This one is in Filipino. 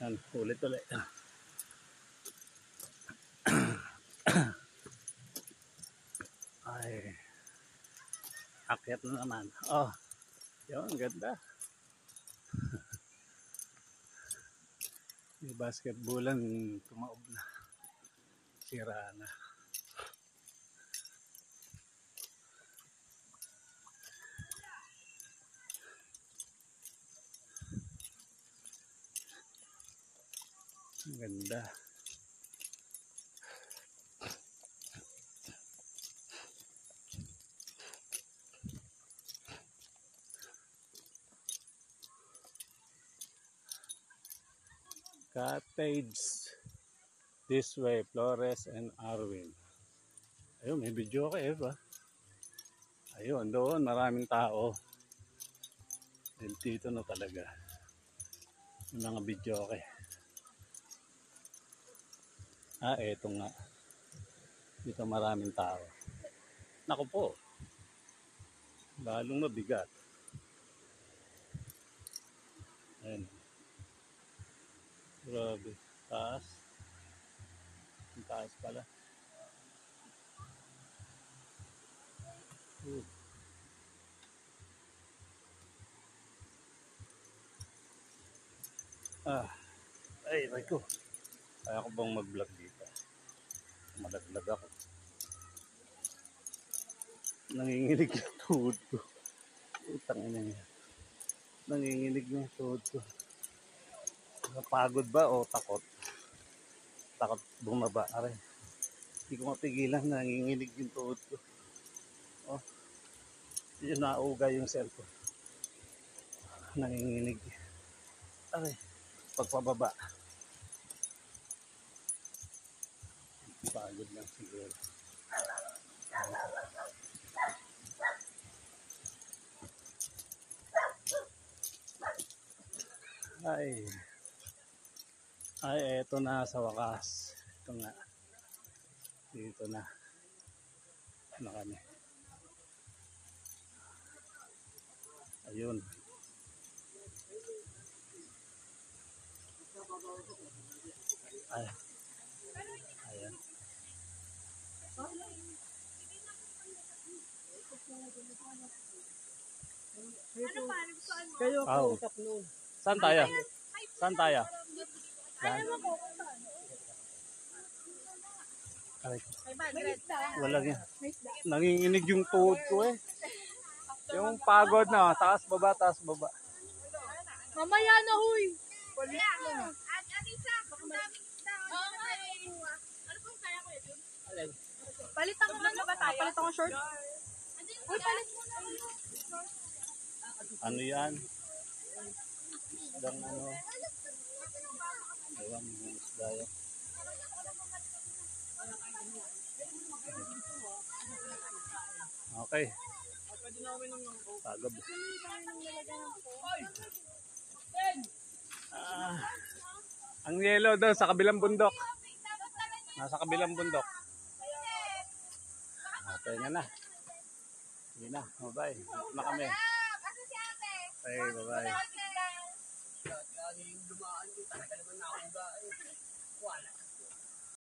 Yan, ulit-ulit. Ay, akyat na naman. Oh, yun, ganda. May basketballan, tumaob na. Sira na. Ang ganda. Cottage this way, Flores and Arwin. Ayun, may video kayo ba? Ayun, doon maraming tao. Dito na talaga. Yung mga video kayo. Eto nga. Dito maraming tao. Naku po. Lalong mabigat. Ayun. Grabe. Taas. Ang taas pala. Ay, ko. Kaya ko bang mag-vlog dito? Malaglag ako. Nanginginig yung tuhod ko. Utang ina niya. Nanginginig yung tuhod ko. Napagod ba o takot? Takot bumaba. Aray. Hindi ko mapigilan. Nanginginig yung tuhod ko. Oh. Yun, nauga yung cellphone. Nanginginig. Aray. Pagpababa. Pagod lang siguro. Ay, eto na sa wakas. Ito nga. Dito na. Ano kami? Ayun. Ay. Ayan. Kayo po tatlo. Saan tayo? Saan tayo? Ay. Wala yan. Nanginginig yung tuhod ko eh. Yung pagod na. Taas baba, taas baba. Mamaya na huy. Palitan ko na ba tayo? Palitan ko short? Uy, palit mo na. Ano yan? Isdang ano? Ewan mo yung isda yan. Okay. Pagod. Ang yellow daw sa kabilang bundok. Nasa kabilang bundok. Okay na. Hindi na. Bye-bye. Na kami. Okay, bye-bye.